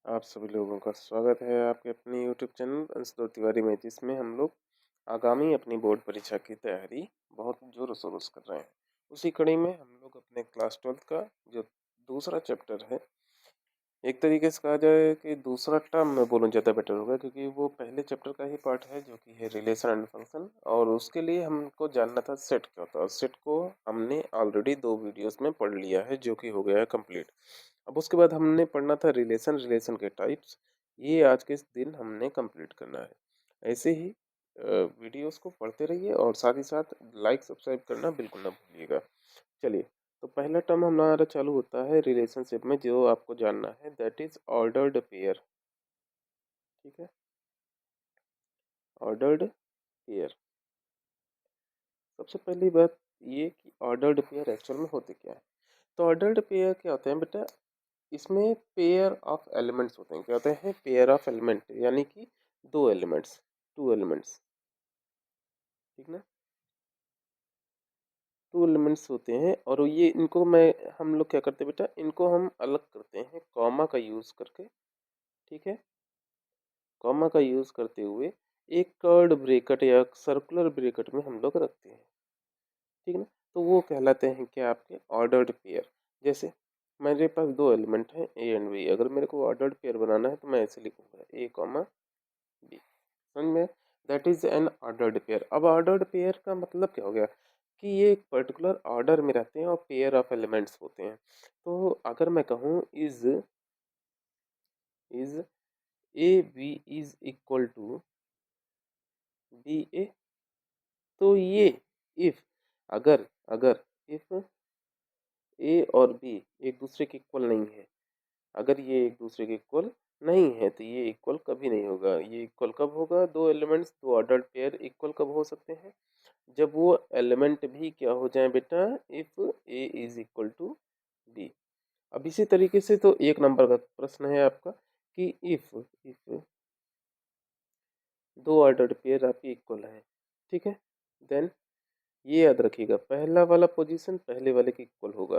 आप सभी लोगों का स्वागत है आपके अपने यूट्यूब चैनल अंशुतोष तिवारी में, जिसमें हम लोग आगामी अपनी बोर्ड परीक्षा की तैयारी बहुत जोरों शोरों से कर रहे हैं। उसी कड़ी में हम लोग अपने क्लास 12th का जो दूसरा चैप्टर है, एक तरीके से कहा जाए कि दूसरा टर्म मैं बोलूँ ज़्यादा बेटर होगा, क्योंकि वो पहले चैप्टर का ही पार्ट है जो कि है रिलेशन एंड फंक्शन। और उसके लिए हमको जानना था सेट क्या होता है, और सेट को हमने ऑलरेडी 2 वीडियोस में पढ़ लिया है, जो कि हो गया है कंप्लीट। अब उसके बाद हमने पढ़ना था रिलेशन के टाइप्स। ये आज के इस दिन हमने कंप्लीट करना है। ऐसे ही वीडियोस को पढ़ते रहिए और साथ ही साथ लाइक सब्सक्राइब करना बिल्कुल ना भूलिएगा। चलिए, तो पहला टर्म हमारा चालू होता है रिलेशनशिप में, जो आपको जानना है, दैट इज ऑर्डर्ड पेयर। ठीक है, ऑर्डर्ड पेयर। सबसे पहली बात ये कि ऑर्डर्ड पेयर एक्चुअल में होते क्या है। तो ऑर्डर्ड पेयर क्या होते हैं बेटा, इसमें पेयर ऑफ एलिमेंट्स होते हैं। क्या होते हैं? पेयर ऑफ एलिमेंट, यानी कि दो एलिमेंट्स, टू एलिमेंट्स। ठीक ना, टू एलिमेंट्स होते हैं। और ये इनको मैं हम लोग क्या करते हैं बेटा, इनको हम अलग करते हैं कॉमा का यूज करके। ठीक है, कॉमा का यूज करते हुए एक कर्ड ब्रैकेट या सर्कुलर ब्रैकेट में हम लोग रखते हैं। ठीक है ना, तो वो कहलाते हैं क्या, आपके ऑर्डर्ड पेयर। जैसे मेरे पास दो एलिमेंट हैं ए एंड बी, अगर मेरे को ऑर्डर्ड पेयर बनाना है तो मैं ऐसे लिखूंगा ए कॉमा बी। समझ में? That is an ordered pair. अब ऑर्डर्ड पेयर का मतलब क्या हो गया कि ये एक पर्टिकुलर ऑर्डर में रहते हैं और पेयर ऑफ एलिमेंट्स होते हैं। तो अगर मैं कहूँ is A B is equal to B A, तो ये इफ, अगर अगर इफ ए और बी एक दूसरे के इक्वल नहीं है, अगर ये एक दूसरे के इक्वल नहीं है तो ये इक्वल कभी नहीं होगा। ये इक्वल कब होगा, दो एलिमेंट्स, दो ऑर्डर्ड पेयर इक्वल कब हो सकते हैं, जब वो एलिमेंट भी क्या हो जाए बेटा, if A is equal to B. अब इसी तरीके से तो एक नंबर का प्रश्न है आपका कि इफ दो ऑर्डर्ड पेयर आपके इक्वल है। ठीक है, देन ये याद रखिएगा, पहला वाला पोजीशन पहले वाले के इक्वल होगा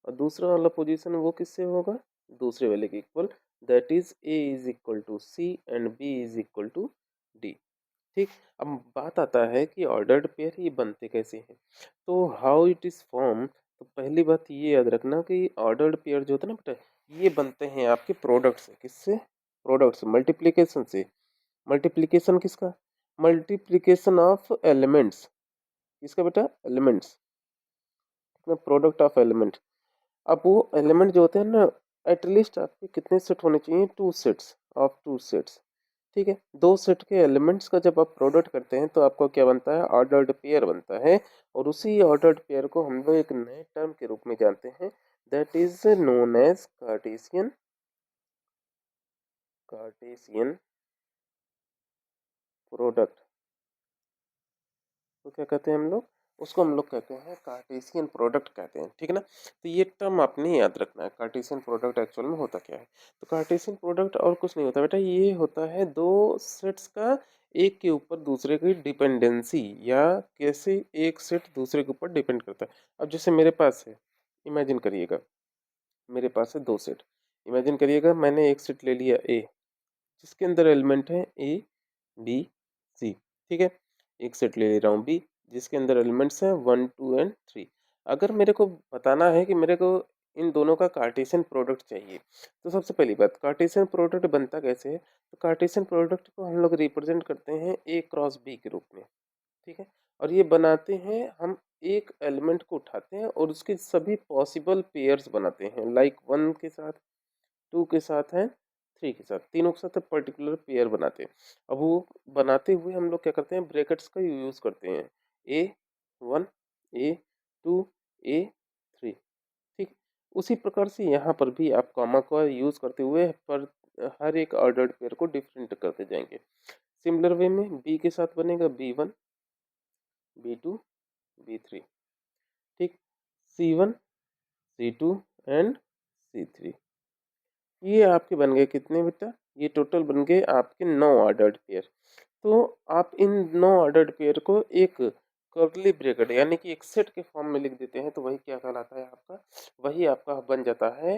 और दूसरा वाला पोजीशन वो किससे होगा, दूसरे वाले के equal. That is A is equal to C and B is equal to D. ठीक, अब बात आता है कि ऑर्डर्ड पेयर ये बनते कैसे हैं, तो हाउ इट इज फॉर्म। तो पहली बात ये याद रखना कि ऑर्डर्ड पेयर जो होता है ना बेटा, ये बनते हैं आपके प्रोडक्ट से। किससे? प्रोडक्ट से, मल्टीप्लीकेशन से। मल्टीप्लीकेशन किसका? Multiplication of elements. किसका बेटा? Elements, product of element. अब वो एलिमेंट जो होते हैं ना, एटलीस्ट आपके कितने सेट होने चाहिए, two sets of two sets. ठीक है, दो सेट के एलिमेंट्स का जब आप प्रोडक्ट करते हैं तो आपको क्या बनता है, ऑर्डर्ड पेयर बनता है। और उसी ऑर्डर्ड पेयर को हम लोग एक नए टर्म के रूप में जानते हैं, that is known as Cartesian, Cartesian product. तो क्या कहते हैं हम लोग, उसको हम लोग कहते हैं कार्टेशियन प्रोडक्ट कहते हैं। ठीक है ना, तो ये टर्म आपने याद रखना है, कार्टेशियन प्रोडक्ट एक्चुअल में होता क्या है। तो कार्टेशियन प्रोडक्ट और कुछ नहीं होता बेटा, ये होता है दो सेट्स का एक के ऊपर दूसरे की डिपेंडेंसी, या कैसे एक सेट दूसरे के ऊपर डिपेंड करता है। अब जैसे मेरे पास है, इमेजिन करिएगा, मेरे पास है दो सेट। इमेजिन करिएगा मैंने एक सेट ले लिया ए, जिसके अंदर एलिमेंट है ए बी सी। ठीक है, एक सेट ले ले रहा हूँ बी, जिसके अंदर एलिमेंट्स हैं 1 2 एंड 3। अगर मेरे को बताना है कि मेरे को इन दोनों का कार्टेशियन प्रोडक्ट चाहिए, तो सबसे पहली बात, कार्टेशियन प्रोडक्ट बनता कैसे है। तो कार्टेशियन प्रोडक्ट को हम लोग रिप्रेजेंट करते हैं ए क्रॉस बी के रूप में। ठीक है, और ये बनाते हैं हम, एक एलिमेंट को उठाते हैं और उसके सभी पॉसिबल पेयर्स बनाते हैं, लाइक 1 के साथ, 2 के साथ है, 3 के साथ, तीनों के साथ पर्टिकुलर पेयर बनाते हैं। अब वो बनाते हुए हम लोग क्या करते हैं, ब्रैकेट्स का यूज करते हैं, A1 A2 A3। ठीक, उसी प्रकार से यहाँ पर भी आप कॉमा का यूज करते हुए पर हर एक ऑर्डर्ड पेयर को डिफरेंट करते जाएंगे। सिमिलर वे में बी के साथ बनेगा B1 B2 B3। ठीक, C1 C2 एंड C3। ये आपके बन गए कितने बेटा, ये टोटल बन गए आपके 9 ऑर्डर्ड पेयर। तो आप इन 9 ऑर्डर्ड पेयर को एक कर्ली ब्रैकेट यानी कि एक सेट के फॉर्म में लिख देते हैं, तो वही क्या कहलाता है आपका, वही आपका बन जाता है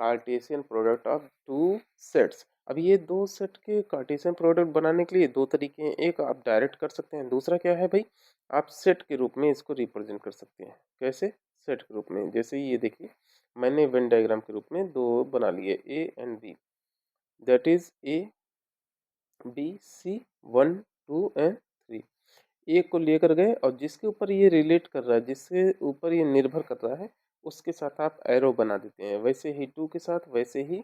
Cartesian product of two sets. अब ये दो सेट के कार्टेशियन प्रोडक्ट बनाने के लिए दो तरीके हैं, एक आप डायरेक्ट कर सकते हैं, दूसरा क्या है भाई, आप सेट के रूप में इसको रिप्रेजेंट कर सकते हैं। कैसे? सेट के रूप में, जैसे ये देखिए मैंने वेन डायग्राम के रूप में दो बना लिए, A and B, that is A B C, 1 2 and 3। एक को लेकर गए और जिसके ऊपर ये रिलेट कर रहा है, जिसके ऊपर ये निर्भर कर रहा है, उसके साथ आप एरो बना देते हैं, वैसे ही 2 के साथ, वैसे ही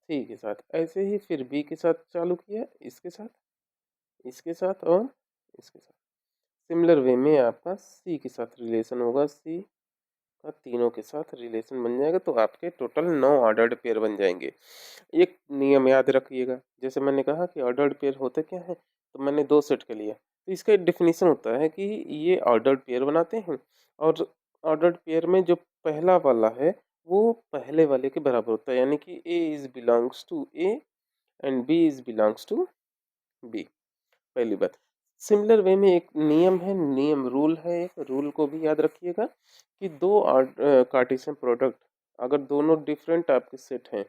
3 के साथ, ऐसे ही फिर बी के साथ चालू किया, इसके साथ, इसके साथ और इसके साथ। सिमिलर वे में आपका सी के साथ रिलेशन होगा, सी का तीनों के साथ रिलेशन बन जाएगा, तो आपके टोटल 9 ऑर्डर्ड पेयर बन जाएंगे। एक नियम याद रखिएगा, जैसे मैंने कहा कि ऑर्डर्ड पेयर होते क्या हैं, तो मैंने दो सेट के लिए, तो इसका एक डेफिनेशन होता है कि ये ऑर्डर्ड पेयर बनाते हैं, और ऑर्डर्ड पेयर में जो पहला वाला है वो पहले वाले के बराबर होता है, यानी कि A is belongs to A and B is belongs to B, पहली बात। सिमिलर वे में एक नियम है, नियम रूल है, एक रूल को भी याद रखिएगा कि दो कार्टेशियन प्रोडक्ट अगर दोनों डिफरेंट आपके सेट हैं,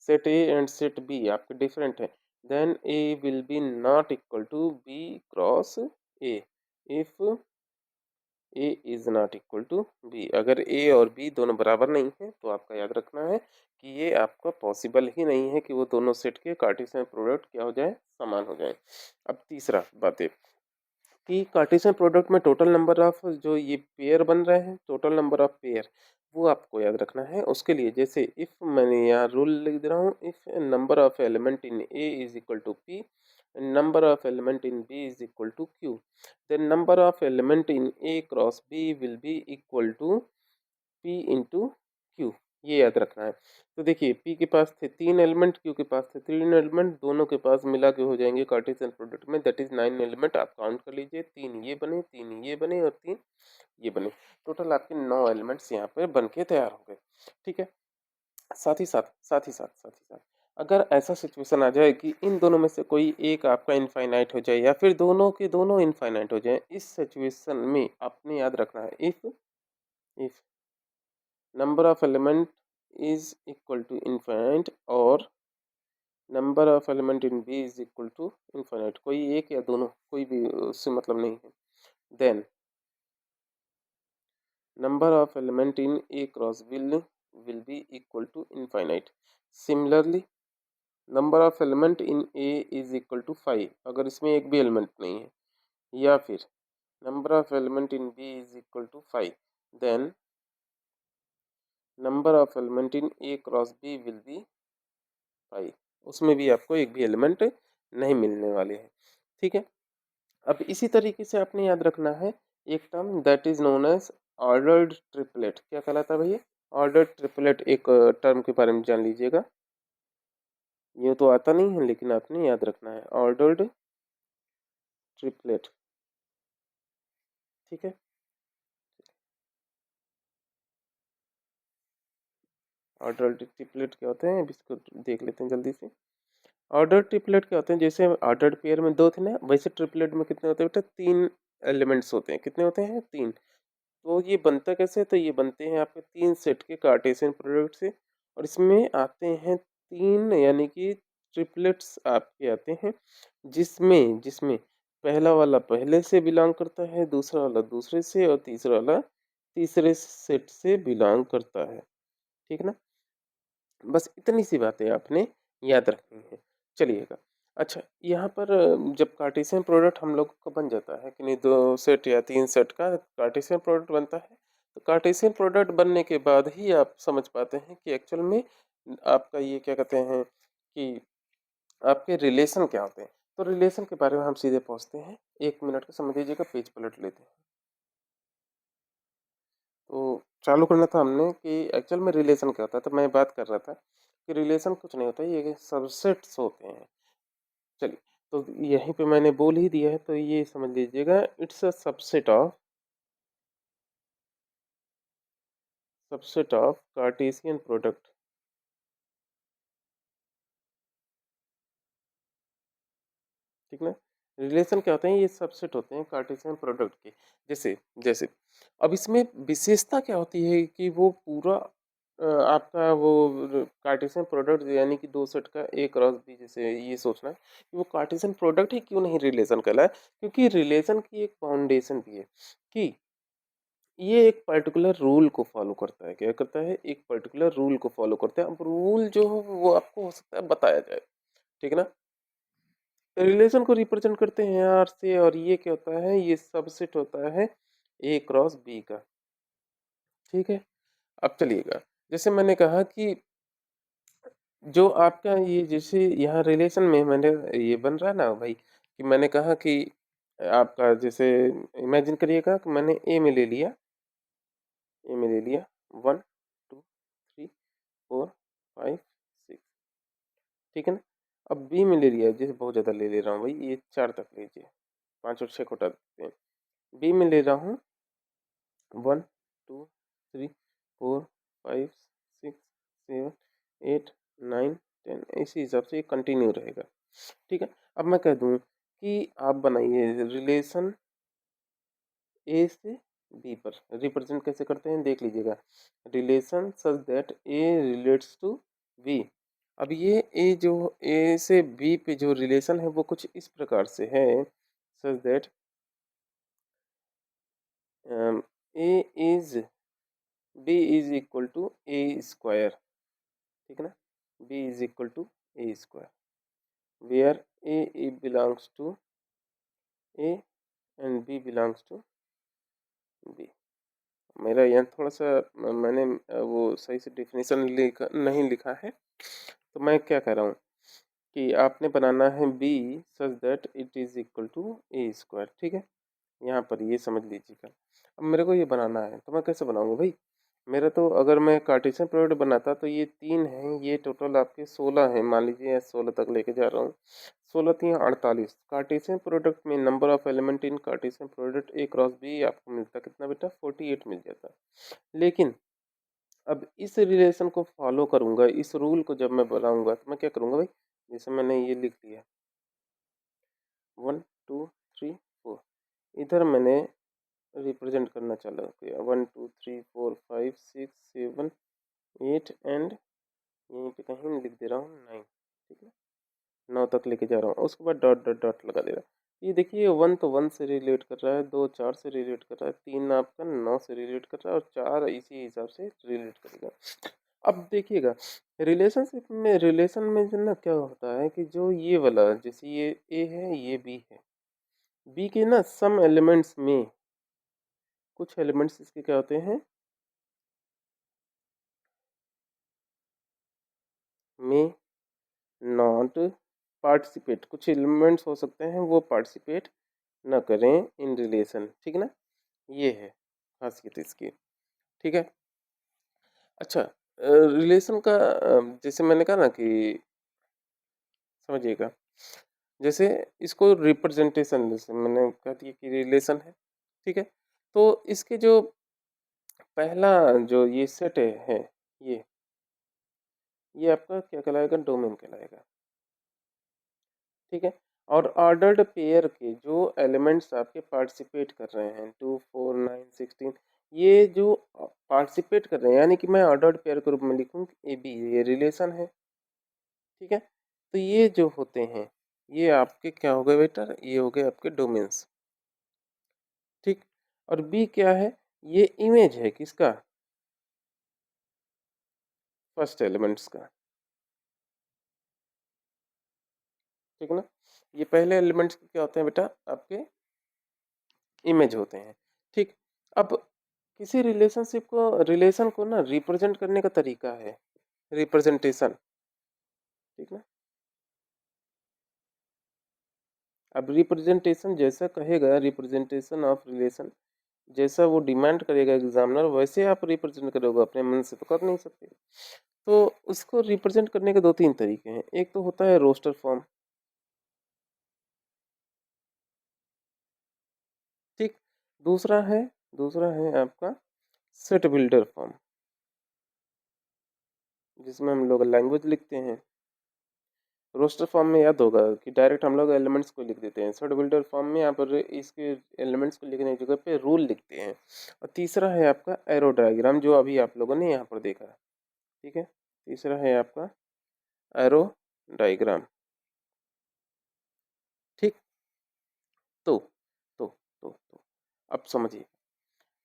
set A and set B आपके डिफरेंट हैं, then A will be not equal to B cross A, if A is not equal to B. अगर ए और बी दोनों बराबर नहीं है तो आपका याद रखना है कि ये आपका पॉसिबल ही नहीं है कि वो दोनों सेट के कार्टेशियन प्रोडक्ट क्या हो जाए, समान हो जाए। अब तीसरा बात है कि कार्टेशियन प्रोडक्ट में टोटल नंबर ऑफ जो ये पेयर बन रहे हैं, टोटल नंबर ऑफ पेयर, वो आपको याद रखना है। उसके लिए जैसे इफ मैंने यहाँ रूल लिख दे रहा हूँ, if number of element in A is equal to P and number of element in B is equal to Q, then number of element in A cross B will be equal to P into Q। ये याद रखना है। तो देखिए P के पास थे 3 element, Q के पास थे 3 एलिमेंट, दोनों के पास मिला के हो जाएंगे कार्टेशियन प्रोडक्ट में, दैट इज 9 एलिमेंट। आप काउंट कर लीजिए, 3 ये बने, 3 ये बने और 3 ये बने, टोटल आपके 9 एलिमेंट्स यहाँ पे बन के तैयार हो गए। ठीक है, साथ ही साथ अगर ऐसा सिचुएशन आ जाए कि इन दोनों में से कोई एक आपका इनफाइनाइट हो जाए या फिर दोनों के दोनों इनफाइनाइट हो जाए, इस सिचुएशन में आपने याद रखना है if number of element is equal to infinite और number of element in B is equal to infinite, कोई एक या दोनों, कोई भी उससे मतलब नहीं है, then number of element in A cross will be equal to infinite। Similarly number of element in A is equal to 5 अगर इसमें एक भी एलिमेंट नहीं है, या फिर number of element in B is equal to 5, then number of element in A cross B will be 5, उसमें भी आपको एक भी एलिमेंट नहीं मिलने वाले हैं। ठीक है, अब इसी तरीके से आपने याद रखना है एक term that is known as ordered triplet. क्या कहलाता है भैया? ऑर्डर्ड ट्रिपलेट एक टर्म के बारे में जान लीजिएगा, ये तो आता नहीं है लेकिन आपने याद रखना है, ऑर्डर्ड ट्रिपलेट। ठीक है, ऑर्डर्ड ट्रिपलेट क्या होते हैं, अब इसको देख लेते हैं जल्दी से। ऑर्डर्ड ट्रिपलेट क्या होते हैं, जैसे ऑर्डर्ड पेयर में दो थे ना, वैसे ट्रिपलेट में कितने होते हैं बेटा, 3 एलिमेंट्स होते हैं। कितने होते हैं? 3। तो ये बनता कैसे, तो ये बनते हैं आपके 3 सेट के कार्टेशियन प्रोडक्ट से, और इसमें आते हैं 3 यानी कि ट्रिपलेट्स आपके आते हैं, जिसमें जिसमें पहला वाला पहले से बिलोंग करता है, दूसरा वाला दूसरे से और तीसरा वाला तीसरे सेट से बिलोंग करता है। ठीक है ना, बस इतनी सी बातें आपने याद रखनी है। चलिएगा, अच्छा यहाँ पर जब कार्टेशियन प्रोडक्ट हम लोग का बन जाता है कि नहीं, 2 सेट या 3 सेट का कार्टेशियन प्रोडक्ट बनता है, तो कार्टेशियन प्रोडक्ट बनने के बाद ही आप समझ पाते हैं कि एक्चुअल में आपका ये क्या कहते हैं कि आपके रिलेशन क्या होते हैं। तो रिलेशन के बारे में हम सीधे पहुँचते हैं, 1 मिनट का समझ लीजिएगा, पेज पलट लेते हैं। तो चालू करना था हमने कि एक्चुअल में रिलेशन क्या होता है, तो मैं बात कर रहा था कि रिलेशन कुछ नहीं होता, ये सबसेट्स होते हैं। चलिए, तो यहीं पे मैंने बोल ही दिया है, तो ये समझ लीजिएगा, it's a subset of Cartesian product. ठीक ना, रिलेशन क्या होते हैं, ये सबसेट होते हैं कार्टेशियन प्रोडक्ट के। जैसे जैसे अब इसमें विशेषता क्या होती है कि वो पूरा आपका वो कार्टेशियन प्रोडक्ट यानी कि दो सेट का ए क्रॉस बी, जैसे ये सोचना है कि वो कार्टेशियन प्रोडक्ट ही क्यों नहीं रिलेशन कहलाए, क्योंकि रिलेशन की एक फाउंडेशन भी है कि ये एक पर्टिकुलर रूल को फॉलो करता है। क्या करता है? एक पर्टिकुलर रूल को फॉलो करता है। अब रूल जो हो वो आपको हो सकता है बताया जाए, ठीक है ना? रिलेशन को रिप्रेजेंट करते हैं आर से, और ये क्या होता है? ये सबसेट होता है ए क्रॉस बी का, ठीक है? अब चलिएगा, जैसे मैंने कहा कि जो आपका ये जैसे यहाँ रिलेशन में मैंने ये बन रहा है ना भाई, कि मैंने कहा कि आपका जैसे इमेजिन करिएगा कि मैंने ए में ले लिया 1 2 3 4 5 6, ठीक है ना? अब बी में ले लिया, जैसे बहुत ज़्यादा ले ले रहा हूँ भाई, ये 4 तक लीजिए, 5 और 6 को हटा देते हैं। बी में ले रहा हूँ 1 2 3 4 5 6 7 8 9 10, इसी हिसाब से ये कंटिन्यू रहेगा, ठीक है? अब मैं कह दूँ कि आप बनाइए रिलेशन ए से बी पर, रिप्रेजेंट कैसे करते हैं देख लीजिएगा। Relation such that A relates to B. अब ये ए जो ए से बी पे जो रिलेशन है वो कुछ इस प्रकार से है, such that A is B is equal to A square, ठीक है ना? B is equal to A square, where A belongs to A and B belongs to B. मेरा यहाँ थोड़ा-सा मैंने वो सही से डेफ़िनेशन लिखा नहीं लिखा है, तो मैं क्या कह रहा हूँ कि आपने बनाना है B such that it is equal to A square, ठीक है? यहाँ पर ये समझ लीजिएगा। अब मेरे को ये बनाना है, तो मैं कैसे बनाऊँगा भाई? मेरा तो अगर मैं कार्टेशियन प्रोडक्ट बनाता तो ये 3 हैं, ये टोटल आपके 16 हैं, मान लीजिए 16 तक लेके जा रहा हूँ। 16 3 48, कार्टेशियन प्रोडक्ट में number of element in Cartesian product A cross B आपको मिलता कितना बेटा? 48 मिल जाता। लेकिन अब इस रिलेशन को फॉलो करूँगा, इस रूल को जब मैं बनाऊँगा तो मैं क्या करूँगा भाई? जैसे मैंने ये लिख दिया 1 2 3 4, इधर मैंने रिप्रेजेंट करना चालू किया 1 2 3 4 5 6 7 8 एंड यहीं पे कहीं लिख दे रहा हूँ 9, ठीक है? 9 तक लेके जा रहा हूँ, उसके बाद डॉट डॉट डॉट लगा दे रहा हूँ। ये देखिए 1 तो 1 से रिलेट कर रहा है, 2 4 से रिलेट कर रहा है, 3 आपका 9 से रिलेट कर रहा है और 4 इसी हिसाब से रिलेट करेगा। अब देखिएगा रिलेशनशिप में, रिलेशन में जो ना क्या होता है कि जो ये वाला जैसे ये ए है ये बी है, बी के ना सम एलिमेंट्स में कुछ एलिमेंट्स इसके क्या होते हैं में नॉट पार्टिसिपेट, कुछ एलिमेंट्स हो सकते हैं वो पार्टिसिपेट ना करें इन रिलेशन, ठीक है ना? ये है खासियत इसकी, ठीक है? अच्छा, रिलेशन का जैसे मैंने कहा ना कि समझिएगा, जैसे इसको रिप्रेजेंटेशन, जैसे मैंने कह दिया कि रिलेशन है, ठीक है? तो इसके जो पहला जो ये सेट है ये आपका क्या कहलाएगा? डोमेन कहलाएगा, ठीक है? और ऑर्डर्ड पेयर के जो एलिमेंट्स आपके पार्टिसिपेट कर रहे हैं 2 4 9 16, ये जो पार्टिसिपेट कर रहे हैं यानी कि मैं ऑर्डर्ड पेयर के रूप में लिखूं ए बी, ये रिलेशन है, ठीक है? तो ये जो होते हैं ये आपके क्या हो गए बेटा? ये हो गए आपके डोमेन्स, ठीक? और बी क्या है? ये इमेज है किसका? फर्स्ट एलिमेंट्स का, ठीक है ना? ये पहले एलिमेंट्स क्या होते हैं बेटा? आपके इमेज होते हैं, ठीक? अब किसी रिलेशनशिप को, रिलेशन को ना रिप्रेजेंट करने का तरीका है रिप्रेजेंटेशन, ठीक ना? अब रिप्रेजेंटेशन जैसा कहेगा, रिप्रेजेंटेशन ऑफ रिलेशन जैसा वो डिमांड करेगा एग्जामिनर, वैसे आप रिप्रेजेंट करोगे, अपने मन से तो कर नहीं सकते। तो उसको रिप्रेजेंट करने के दो तीन तरीके हैं। एक तो होता है रोस्टर फॉर्म, ठीक? दूसरा है दूसरा है आपका सेट बिल्डर फॉर्म, जिसमें हम लोग लैंग्वेज लिखते हैं। रोस्टर फॉर्म में याद होगा कि डायरेक्ट हम लोग एलिमेंट्स को लिख देते हैं। सेट बिल्डर फॉर्म में यहाँ पर इसके एलिमेंट्स को लिखने की जगह पे रूल लिखते हैं। और तीसरा है आपका एरो डायग्राम, जो अभी आप लोगों ने यहाँ पर देखा। ठीक है। तीसरा है आपका एरो डायग्राम। ठीक। तो तो अब समझिए,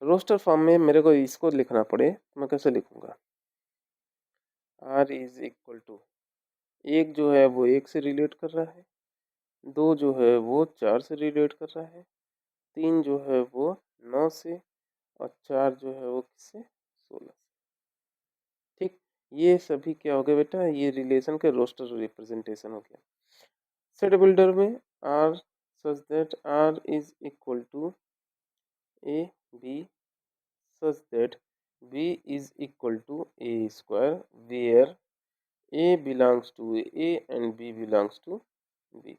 रोस्टर फॉर्म में मेरे को इसको लिखना पड़े तो मैं कैसे लिखूंगा? आर इज इक्वल टू, एक जो है वो एक से रिलेट कर रहा है, दो जो है वो चार से रिलेट कर रहा है, तीन जो है वो नौ से, और चार जो है वो किससे? 16 से। ठीक। ये सभी क्या हो गया बेटा? ये रिलेशन के रोस्टर रिप्रेजेंटेशन हो गया। सेट बिल्डर में R such that R is equal to A B such that b is equal to a square where a belongs to a and b belongs to b।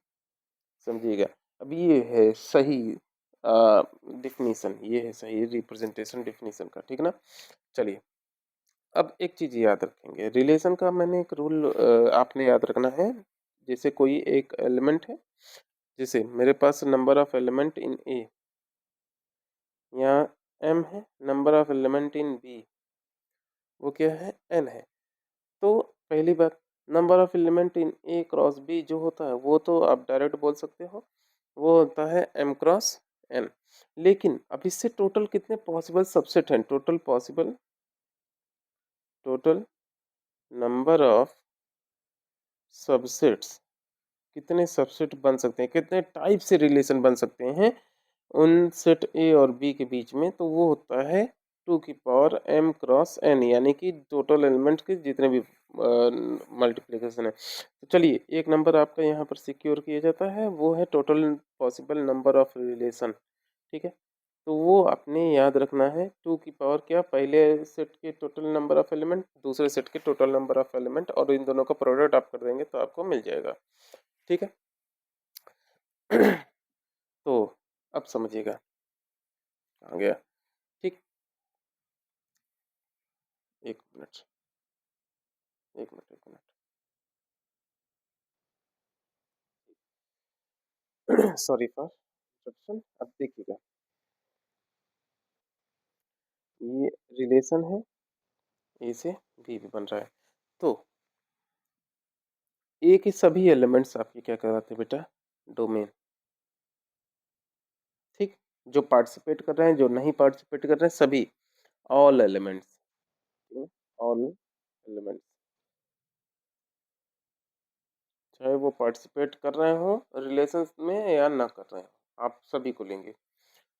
समझिएगा। अब ये है सही definition, ये है सही रिप्रेजेंटेशन डिफिनीशन का, ठीक ना। चलिए, अब एक चीज याद रखेंगे रिलेशन का, मैंने एक रूल आपने याद रखना है। जैसे कोई एक एलिमेंट है, जैसे मेरे पास number of element in A, यहाँ m है, number of element in B वो क्या है? n है। तो पहली बात, number of element in A cross B जो होता है वो तो आप डायरेक्ट बोल सकते हो, वो होता है m क्रॉस n। लेकिन अब इससे टोटल कितने पॉसिबल सबसेट हैं? टोटल नंबर ऑफ सबसेट्स, कितने सबसेट बन सकते हैं, कितने टाइप से रिलेशन बन सकते हैं उन सेट ए और बी के बीच में? तो वो होता है 2m×n, यानी कि टोटल एलिमेंट्स के जितने भी मल्टीप्लिकेशन है। तो चलिए, एक नंबर आपका यहाँ पर सिक्योर किया जाता है, वो है total possible number of relation. ठीक है। तो वो आपने याद रखना है, 2 क्या, पहले सेट के टोटल नंबर ऑफ एलिमेंट, दूसरे सेट के टोटल नंबर ऑफ एलिमेंट, और इन दोनों का प्रोडक्ट आप कर देंगे तो आपको मिल जाएगा। ठीक है। तो अब समझिएगा, आ गया। ठीक। एक मिनट, एक मिनट। Sorry for interruption. अब देखिएगा, ये रिलेशन है, ए से बी भी बन रहा है, तो ए के सभी एलिमेंट्स आपके क्या कहलाते हैं बेटा? डोमेन। ठीक। जो पार्टिसिपेट कर रहे हैं, जो नहीं पार्टिसिपेट कर रहे हैं, सभी, ऑल एलिमेंट्स, ऑल एलिमेंट्स, चाहे वो पार्टिसिपेट कर रहे हो रिलेशन में या ना कर रहे हो, आप सभी को लेंगे।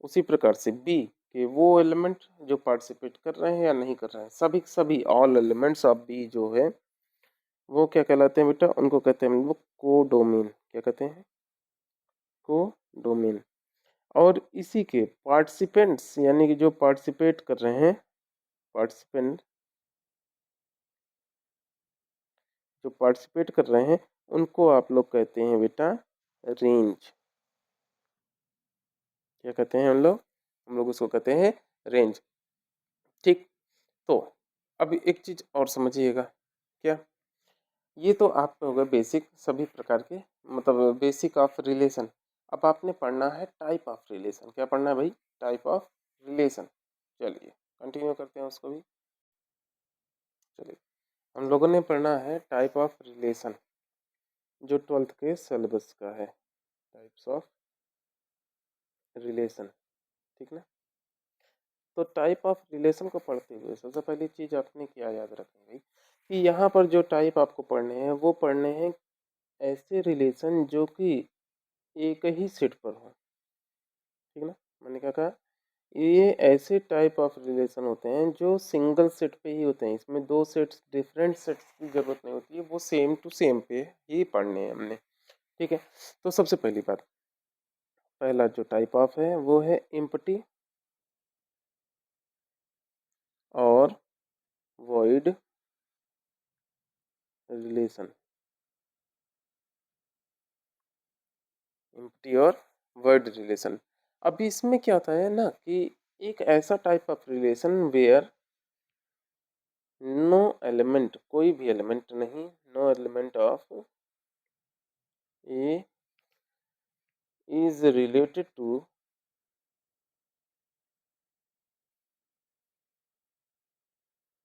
उसी प्रकार से बी के वो एलिमेंट जो पार्टिसिपेट कर रहे हैं या नहीं कर रहे हैं, सभी सभी ऑल एलिमेंट्स ऑफ बी जो है वो क्या कहलाते हैं बेटा? उनको कहते हैं हम लोग को डोमेन। क्या कहते हैं? को डोमेन। और इसी के पार्टिसिपेंट्स, यानी कि जो पार्टिसिपेट कर रहे हैं, पार्टिसिपेंट जो पार्टिसिपेट कर रहे हैं, उनको आप लोग कहते हैं बेटा रेंज। क्या कहते हैं हम लोग उसको कहते हैं रेंज। ठीक। तो अब एक चीज और समझिएगा, क्या? ये तो आपका होगा बेसिक सभी प्रकार के, मतलब बेसिक ऑफ रिलेशन। अब आपने पढ़ना है टाइप ऑफ रिलेशन। क्या पढ़ना है भाई? Type of relation. चलिए कंटिन्यू करते हैं उसको भी। चलिए, हम लोगों ने पढ़ना है टाइप ऑफ रिलेशन, जो 12th के सिलेबस का है, टाइप्स ऑफ रिलेशन। ठीक ना। तो टाइप ऑफ रिलेशन को पढ़ते हुए सबसे पहली चीज आपने क्या याद रखनी भाई, कि यहाँ पर जो टाइप आपको पढ़ने हैं वो पढ़ने हैं ऐसे रिलेशन जो कि एक ही सेट पर हो। ठीक ना। मैंने क्या कहा? ये ऐसे टाइप ऑफ रिलेशन होते हैं जो सिंगल सेट पे ही होते हैं, इसमें दो सेट्स, डिफरेंट सेट्स की जरूरत नहीं होती है, वो सेम टू सेम पे ही पढ़ने हैं हमने। ठीक है। तो सबसे पहली बात, पहला जो टाइप ऑफ है वो है एम्प्टी और वॉइड रिलेशन। एम्प्टी और वॉइड रिलेशन। अब इसमें क्या होता है ना, कि एक ऐसा type of relation where no element, कोई भी एलिमेंट नहीं, no element of A is related to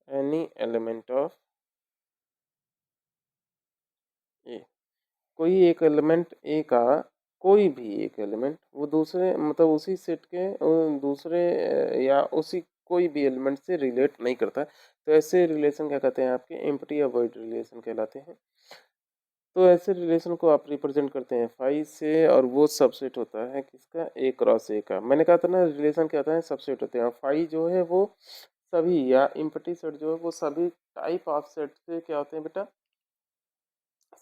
any element of A कोई एक एलिमेंट ए का कोई भी एक एलिमेंट वो दूसरे मतलब उसी सेट के दूसरे या उसी कोई भी एलिमेंट से रिलेट नहीं करता है, तो ऐसे रिलेशन क्या कहते हैं आपके एम्प्टी या वॉइड रिलेशन कहलाते हैं। तो ऐसे रिलेशन को आप रिप्रेजेंट करते हैं फाई से और वो सबसेट होता है किसका ए क्रॉस ए का। मैंने कहा था ना रिलेशन क्या होता है सबसेट होते हैं और फाई जो है वो सभी या एम्प्टी सेट जो है वो सभी टाइप ऑफ सेट से क्या होते हैं बेटा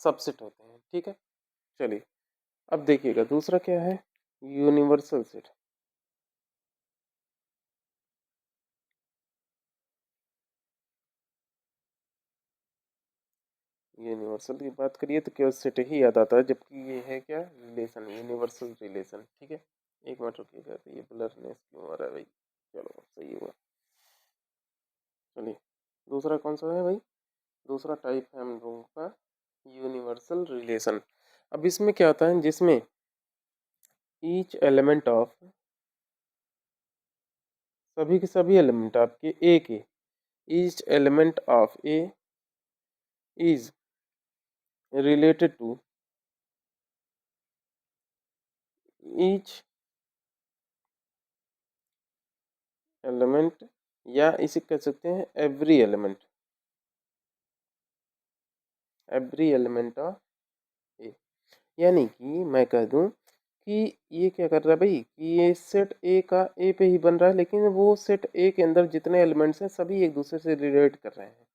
सबसेट होते हैं। ठीक है, चलिए अब देखिएगा दूसरा क्या है यूनिवर्सल सेट। यूनिवर्सल की बात करिए तो केवल सेट ही याद आता है, जबकि ये है क्या रिलेशन यूनिवर्सल रिलेशन। ठीक है, एक मिनट रुकिएगा, तो ये ब्लरनेस क्यों आ रहा है भाई, चलो सही हुआ। चलिए दूसरा कौन सा है भाई, दूसरा टाइप है हम लोगों का यूनिवर्सल रिलेशन। अब इसमें क्या होता है जिसमें ईच एलिमेंट ऑफ सभी के सभी एलिमेंट आपके ए के each element of A is related to each element या इसे कह सकते हैं एवरी एलिमेंट ऑफ ए। यानी कि मैं कह दूं कि ये क्या कर रहा है भाई कि ये सेट ए का ए पे ही बन रहा है, लेकिन वो सेट ए के अंदर जितने एलिमेंट्स हैं सभी एक दूसरे से रिलेट कर रहे हैं।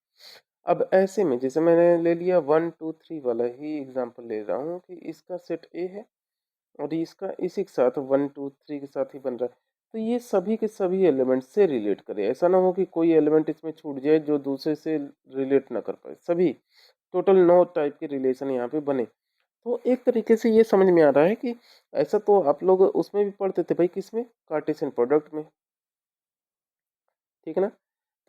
अब ऐसे में जैसे मैंने ले लिया 1 2 3 वाला ही एग्जांपल ले रहा हूँ कि इसका सेट ए है और इसका इसी के साथ 1 2 3 के साथ ही बन रहा है, तो ये सभी के सभी एलिमेंट से रिलेट करे। ऐसा ना हो कि कोई एलिमेंट इसमें छूट जाए जो दूसरे से रिलेट ना कर पाए, सभी टोटल 9 टाइप के रिलेशन यहाँ पे बने। तो एक तरीके से ये समझ में आ रहा है कि ऐसा तो आप लोग उसमें भी पढ़ते थे भाई, किसमें कार्टेशियन प्रोडक्ट में, ठीक है ना।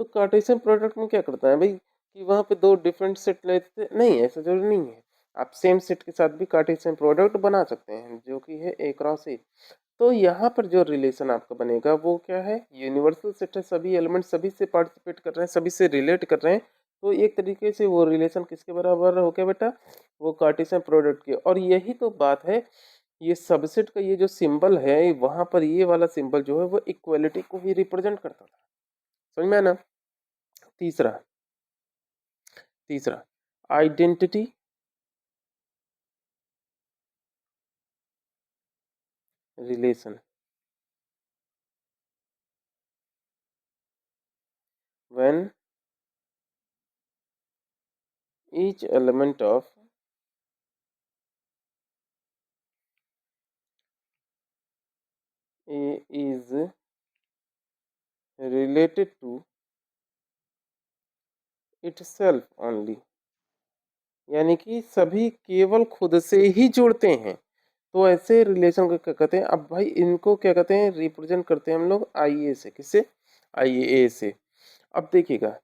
तो कार्टेशियन प्रोडक्ट में क्या करता है भाई कि वहाँ पे दो डिफरेंट सेट लेते थे, नहीं ऐसा जरूरी नहीं है, आप सेम सेट के साथ भी कार्टेशियन प्रोडक्ट बना सकते हैं जो कि है ए क्रॉस ए। तो यहाँ पर जो रिलेशन आपका बनेगा वो क्या है यूनिवर्सल सेट है, सभी एलिमेंट सभी से पार्टिसिपेट कर रहे हैं, सभी से रिलेट कर रहे हैं। तो एक तरीके से वो रिलेशन किसके बराबर हो गया बेटा, वो कार्टेशियन प्रोडक्ट के। और यही तो बात है, ये सबसेट का ये जो सिंबल है वहां पर ये वाला सिंबल जो है वो इक्वलिटी को ही रिप्रेजेंट करता था। समझ में आया ना। तीसरा तीसरा identity relation, when each element of A is related to itself only। यानी कि सभी केवल खुद से ही जुड़ते हैं। तो ऐसे रिलेशन को क्या कहते हैं, अब भाई इनको क्या कहते हैं रिप्रेजेंट करते हैं हम लोग आई ए से, किससे आई ए से। अब देखिएगा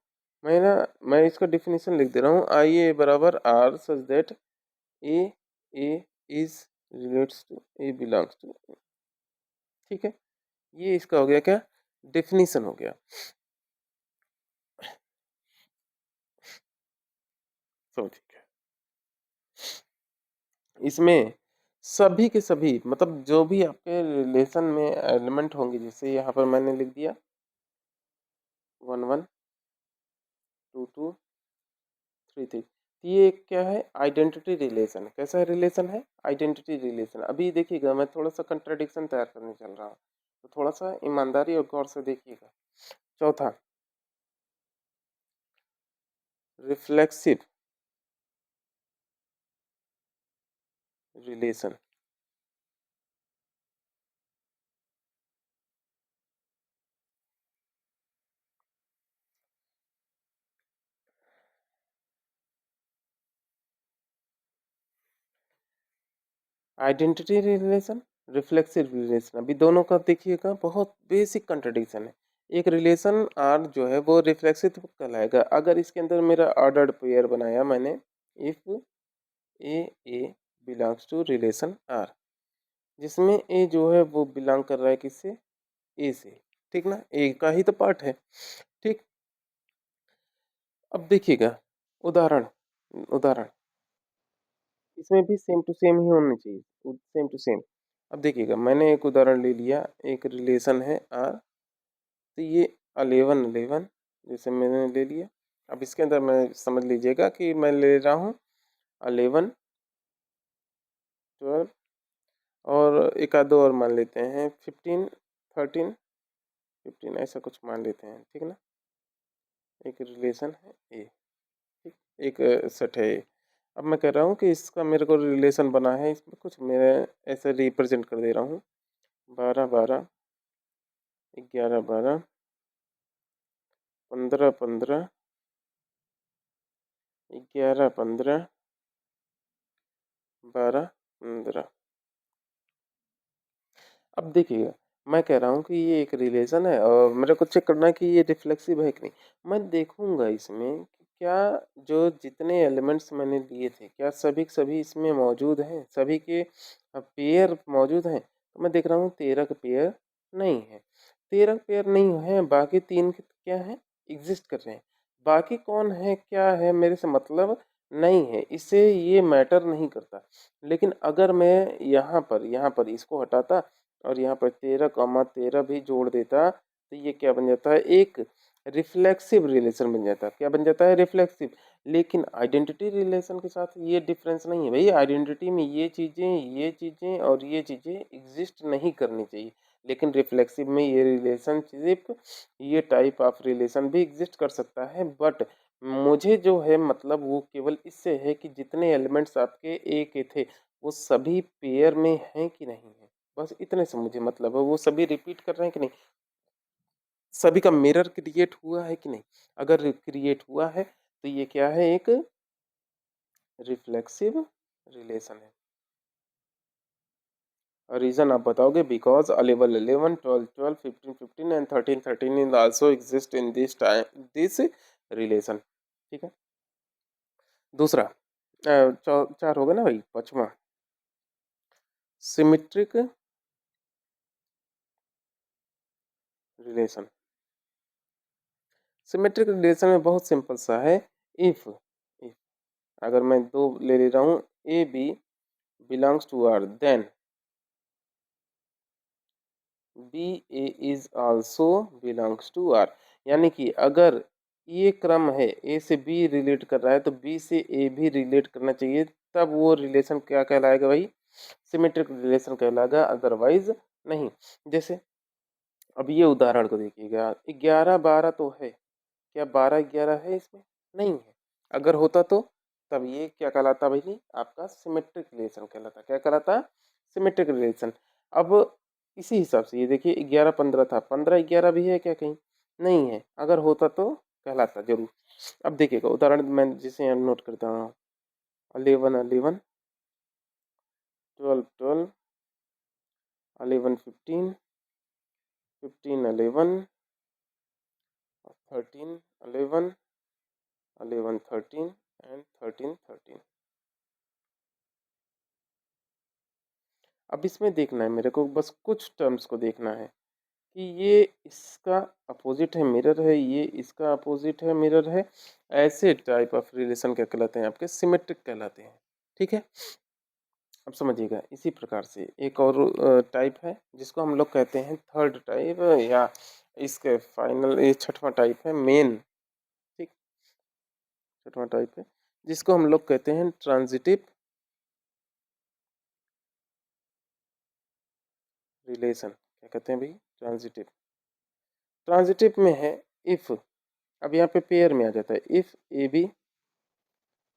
मैं इसका डिफिनेशन लिख दे रहा हूँ, आई ए बराबर R such that A A is relates to A belongs to, ठीक है। ये इसका हो गया क्या डेफिनेशन हो गया। तो ठीक है, इसमें सभी के सभी मतलब जो भी आपके रिलेशन में एलिमेंट होंगे, जैसे यहाँ पर मैंने लिख दिया 1 1 2 2 3 3, ये क्या है आइडेंटिटी रिलेशन। कैसा रिलेशन है आइडेंटिटी रिलेशन। अभी देखिएगा मैं थोड़ा सा कंट्राडिक्शन तैयार करने चल रहा हूँ, तो थोड़ा सा ईमानदारी और गौर से देखिएगा। चौथा reflexive relation. Identity relation reflexive relation, अभी दोनों का देखिएगा बहुत बेसिक कंट्रडिक्शन है। एक रिलेशन आर जो है वो रिफ्लेक्सिव कहलाएगा अगर इसके अंदर मेरा ऑर्डर्ड पेयर बनाया मैंने, if A A belongs to relation R, जिसमें ए जो है वो बिलोंग कर रहा है किससे ए से, ठीक ना, ए का ही तो पार्ट है। ठीक, अब देखिएगा उदाहरण उदाहरण इसमें भी सेम टू सेम ही होनी चाहिए, सेम टू सेम। अब देखिएगा मैंने एक उदाहरण ले लिया, एक रिलेशन है आर, तो ये 11 11 जैसे मैंने ले लिया। अब इसके अंदर मैं समझ लीजिएगा कि मैं ले रहा हूँ 11 12 और एक आध दो और मान लेते हैं 15 13 15 ऐसा कुछ मान लेते हैं, ठीक ना। एक रिलेशन है ए, ठीक, एक सेट है ए। अब मैं कह रहा हूँ कि इसका मेरे को रिलेशन बना है, इसमें कुछ मैं ऐसे रिप्रेजेंट कर दे रहा हूँ 12 12 11 12 15 15 11 15 12 15। अब देखिएगा, मैं कह रहा हूँ कि ये एक रिलेशन है और मेरे को चेक करना है कि ये रिफ्लेक्सिव है कि नहीं। मैं देखूंगा इसमें कि क्या जो जितने एलिमेंट्स मैंने लिए थे क्या सभी के सभी इसमें मौजूद हैं, सभी के पेयर मौजूद हैं। तो मैं देख रहा हूँ 13 का पेयर नहीं है, 13 पेयर नहीं है, बाकी 3 के क्या है, एग्जिस्ट कर रहे हैं। बाकी कौन है क्या है मेरे से मतलब नहीं है, इससे ये मैटर नहीं करता। लेकिन अगर मैं यहाँ पर इसको हटाता और यहाँ पर 13 13 भी जोड़ देता तो ये क्या बन जाता है, एक रिफ्लेक्सिव रिलेशन बन जाता है। क्या बन जाता है, रिफ्लेक्सिव। लेकिन आइडेंटिटी रिलेशन के साथ ये डिफरेंस नहीं है भाई, आइडेंटिटी में ये चीज़ें और ये चीज़ें एग्जिस्ट नहीं करनी चाहिए, लेकिन रिफ्लेक्सिव में ये रिलेशनशिप, ये टाइप ऑफ रिलेशन भी एग्जिस्ट कर सकता है। बट मुझे जो है मतलब वो केवल इससे है कि जितने एलिमेंट्स आपके ए के थे वो सभी पेयर में हैं कि नहीं है, बस इतने से मुझे मतलब है। वो सभी रिपीट कर रहे हैं कि नहीं, सभी का मिरर क्रिएट हुआ है कि नहीं। अगर क्रिएट हुआ है तो ये क्या है, एक रिफ्लेक्सिव रिलेशन है। और रीजन आप बताओगे, because 11 11 12 12 15 15 and 13 13 in also exist in this time this relation, ठीक है। दूसरा चार हो गया ना भाई, पांचवा सिमेट्रिक रिलेशन। सिमेट्रिक रिलेशन में बहुत सिंपल सा है, इफ अगर मैं दो ले रहा हूँ, A B belongs to R, then B A is also belongs to R. यानी कि अगर ये क्रम है, ए से बी रिलेट कर रहा है तो बी से ए भी रिलेट करना चाहिए, तब वो रिलेशन क्या कहलाएगा भाई, सिमेट्रिक रिलेशन कहलाएगा, अदरवाइज नहीं। जैसे अब ये उदाहरण को देखिएगा, 11 12 तो है, क्या 12 11 है इसमें, नहीं है। अगर होता तो तब ये क्या कहलाता भाई, आपका सिमेट्रिक रिलेशन कहलाता। क्या कहलाता, सिमेट्रिक रिलेशन। अब इसी हिसाब से ये देखिए 11 15 था, 15 11 भी है क्या कहीं, नहीं है। अगर होता तो कहलाता जरूर। अब देखिएगा उदाहरण मैं जिसे यहाँ नोट करता हूँ, 11 11 12 12 11 15 15 11 13 11 11 13 एंड 13 13। अब इसमें देखना है मेरे को, बस कुछ टर्म्स को देखना है कि ये इसका अपोजिट है, मिरर है, ये इसका अपोजिट है, मिरर है। ऐसे टाइप ऑफ रिलेशन क्या कहलाते हैं, आपके सिमेट्रिक कहलाते हैं, ठीक है। अब समझिएगा इसी प्रकार से एक और टाइप है जिसको हम लोग कहते हैं थर्ड टाइप, या इसके फाइनल ये छठवां टाइप है मेन, ठीक, छठवां टाइप है जिसको हम लोग कहते हैं ट्रांजिटिव रिलेशन। क्या कहते हैं भाई, ट्रांजिटिव। ट्रांजिटिव में है इफ, अब यहाँ पे पेयर में आ जाता है, if A B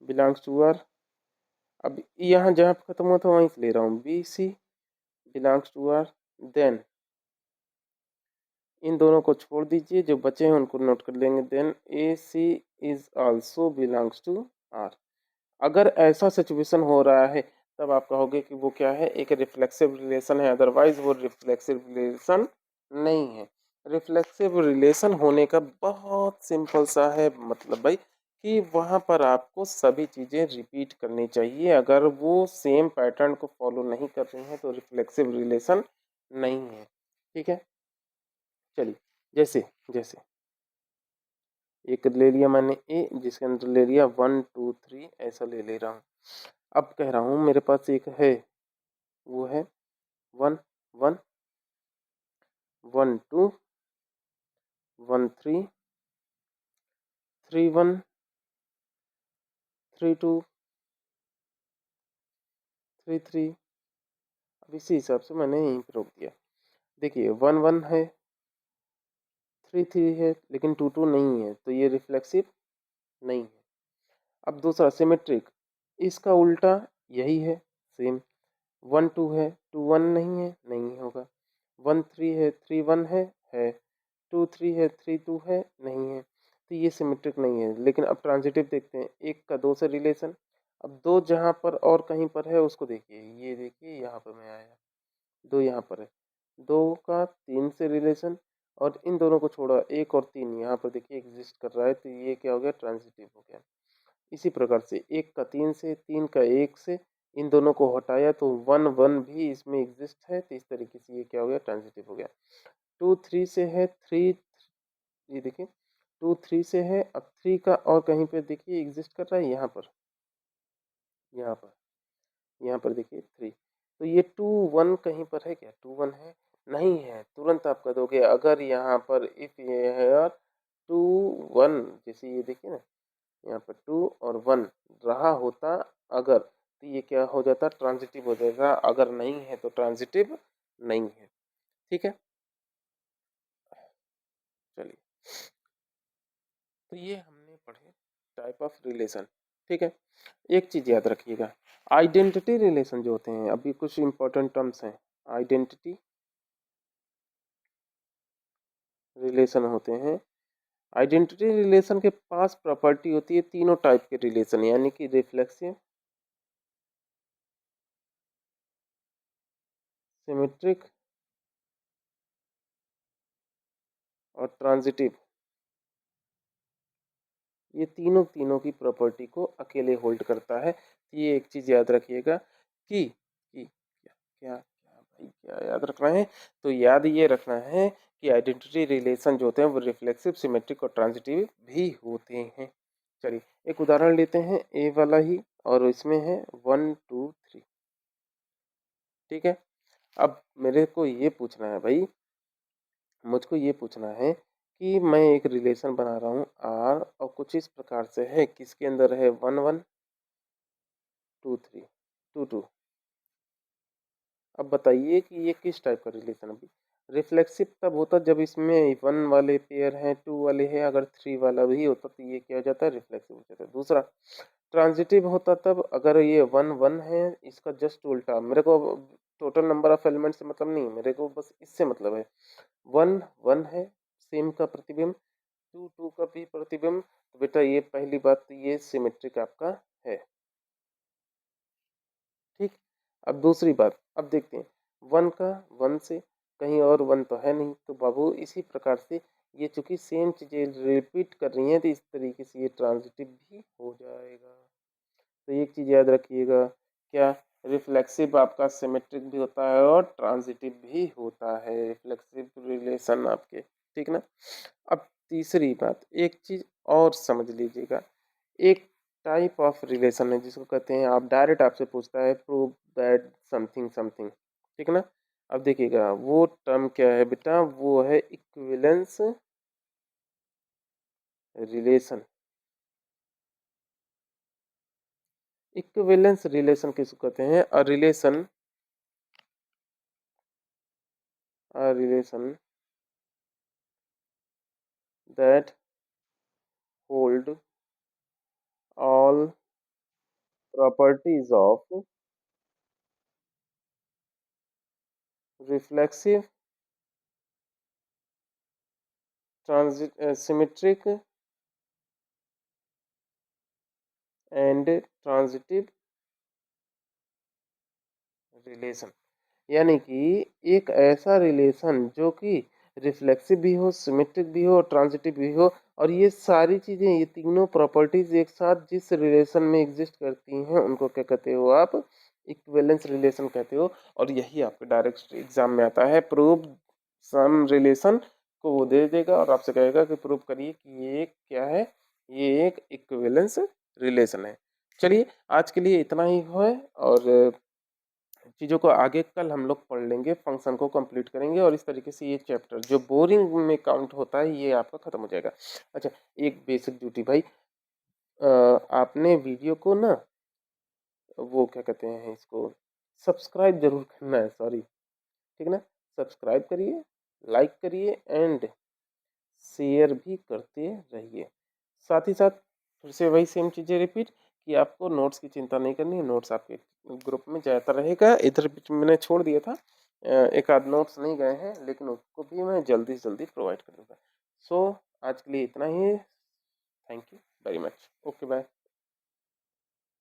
belongs to R. अब यहाँ जहाँ पे खत्म हुआ था वहीं से ले रहा हूँ, B C belongs to R, then इन दोनों को छोड़ दीजिए, जो बचे हैं उनको नोट कर लेंगे, then A C is also belongs to R. अगर ऐसा सिचुएशन हो रहा है तब आप कहोगे कि वो क्या है, एक रिफ्लेक्सिव रिलेशन है, अदरवाइज वो रिफ्लेक्सिव रिलेशन नहीं है। रिफ्लेक्सिव रिलेशन होने का बहुत सिंपल सा है मतलब भाई, कि वहाँ पर आपको सभी चीज़ें रिपीट करनी चाहिए। अगर वो सेम पैटर्न को फॉलो नहीं कर रही हैं तो रिफ्लेक्सिव रिलेशन नहीं है, ठीक है। चलिए, जैसे जैसे एक ले लिया मैंने ए, जिसके अंदर ले लिया 1 2 3 ऐसा ले ले रहा हूँ। अब कह रहा हूँ मेरे पास एक है, वो है 1 1 1 2 1 3 3 1 3 2 3 3। अब इसी हिसाब से मैंने यहीं पे रोक दिया। देखिए 1 1 है, 3 3 है, लेकिन 2 2 नहीं है, तो ये रिफ्लेक्सिव नहीं है। अब दूसरा सिमेट्रिक, इसका उल्टा यही है, सेम। 1 2 है, 2 1 नहीं है, नहीं होगा। 1 3 है, 3 1 है। 2 3 है, 3 2 है, नहीं है। तो ये सिमेट्रिक नहीं है। लेकिन अब ट्रांजिटिव देखते हैं, एक का दो से रिलेशन। अब दो जहाँ पर और कहीं पर है उसको देखिए, ये देखिए यहाँ पर मैं आया, दो यहाँ पर है, दो का तीन से रिलेशन, और इन दोनों को छोड़ा एक और तीन यहाँ पर देखिए एग्जिस्ट कर रहा है, तो ये क्या हो गया, ट्रांजिटिव हो गया। इसी प्रकार से एक का तीन से, तीन का एक से, इन दोनों को हटाया तो 1 1 भी इसमें एग्जिस्ट है, तो इस तरीके से ये क्या हो गया, ट्रांजिटिव हो गया। 2 3 से है, 3, ये देखिए 2 3 से है, अब 3 का और कहीं पे देखिए एग्जिस्ट कर रहा है, यहाँ पर, यहाँ पर, यहाँ पर देखिए 3। तो ये 2 1 कहीं पर है क्या, 2 1 है, नहीं है। तुरंत आप कह दोगे अगर यहाँ पर इफ ये है 2 1, जैसे ये देखिए ना, यहाँ पर 2 और 1 रहा होता अगर, तो ये क्या हो जाता, ट्रांजिटिव हो जाएगा। अगर नहीं है तो ट्रांजिटिव नहीं है। ठीक है, चलिए, तो ये हमने पढ़े टाइप ऑफ रिलेशन। ठीक है, एक चीज याद रखिएगा, आइडेंटिटी रिलेशन जो होते हैं, अभी कुछ इंपॉर्टेंट टर्म्स हैं। आइडेंटिटी रिलेशन होते हैं, आइडेंटिटी रिलेशन के पास प्रॉपर्टी होती है तीनों टाइप के रिलेशन, यानी कि रिफ्लेक्सिव, सिमेट्रिक और ट्रांजिटिव। ये तीनों तीनों की प्रॉपर्टी को अकेले होल्ड करता है। ये एक चीज याद रखिएगा कि क्या क्या क्या भाई क्या याद रखना है, तो याद ये रखना है कि आइडेंटिटी रिलेशन जो होते हैं वो रिफ्लेक्सिव, सिमेट्रिक और ट्रांजिटिव भी होते हैं। चलिए एक उदाहरण लेते हैं, ए वाला ही, और इसमें है 1 2 3। ठीक है, अब मेरे को ये पूछना है भाई, मुझको ये पूछना है कि मैं एक रिलेशन बना रहा हूँ आर, और कुछ इस प्रकार से है, किसके अंदर है 1 1 2 3 2 2। अब बताइए कि ये किस टाइप का रिलेशन है। अभी रिफ्लेक्सिव तब होता जब इसमें 1 वाले पेयर हैं, 2 वाले हैं, अगर 3 वाला भी होता तो ये क्या हो जाता है, रिफ्लेक्सिव हो जाता है। दूसरा ट्रांजिटिव होता तब अगर ये 1 1 है, इसका जस्ट उल्टा। मेरे को टोटल नंबर ऑफ एलिमेंट से मतलब नहीं, मेरे को बस इससे मतलब है। 1 1 है, सेम का प्रतिबिंब, 2 2 का भी प्रतिबिंब, तो बेटा ये पहली बात तो ये सिमेट्रिक आपका है। ठीक, अब दूसरी बात, अब देखते हैं 1 का 1 से, कहीं और 1 तो है नहीं, तो बाबू इसी प्रकार से ये चूंकि सेम चीजें रिपीट कर रही हैं, तो इस तरीके से ये ट्रांजिटिव भी हो जाएगा। तो एक चीज याद रखिएगा, क्या, रिफ्लेक्सिव आपका सिमेट्रिक भी होता है और ट्रांजिटिव भी होता है, रिफ्लेक्सिव रिलेशन आपके। ठीक ना। अब तीसरी बात, एक चीज और समझ लीजिएगा, एक टाइप ऑफ रिलेशन है जिसको कहते हैं, आप डायरेक्ट आपसे पूछता है प्रूव दैट समथिंग समथिंग। ठीक ना। अब देखिएगा वो टर्म क्या है बेटा, वो है इक्विवेलेंस रिलेशन। इक्विवेलेंस रिलेशन किसको कहते हैं, a relation that hold all properties of reflexive, transit symmetric and transitive relation. यानी कि एक ऐसा रिलेशन जो कि रिफ्लेक्सिव भी हो, सिमेट्रिक भी हो और ट्रांजिटिव भी हो, और ये सारी चीजें, ये तीनों प्रॉपर्टीज एक साथ जिस रिलेशन में एग्जिस्ट करती हैं उनको क्या कहते हो आप, इक्विवेलेंस रिलेशन कहते हो। और यही आपके डायरेक्ट एग्जाम में आता है, प्रूव सम रिलेशन को वो दे देगा और आपसे कहेगा कि प्रूव करिए कि ये क्या है, ये एक इक्विवेलेंस रिलेशन है। चलिए आज के लिए इतना ही है और चीज़ों को आगे कल हम लोग पढ़ लेंगे, फंक्शन को कंप्लीट करेंगे और इस तरीके से ये चैप्टर जो बोरिंग में काउंट होता है ये आपका खत्म हो जाएगा। अच्छा, एक बेसिक ड्यूटी भाई, आपने वीडियो को ना वो क्या कहते हैं इसको, सब्सक्राइब जरूर करना है, सॉरी, ठीक ना? सब्सक्राइब करिए, लाइक करिए एंड शेयर भी करते रहिए। साथ ही साथ फिर से वही सेम चीज़ें रिपीट कि आपको नोट्स की चिंता नहीं करनी है, नोट्स आपके ग्रुप में जाता रहेगा। इधर बीच में मैंने छोड़ दिया था, एक आध नोट्स नहीं गए हैं लेकिन उसको भी मैं जल्दी से जल्दी प्रोवाइड कर दूंगा। सो आज के लिए इतना ही, thank you very much, okay bye.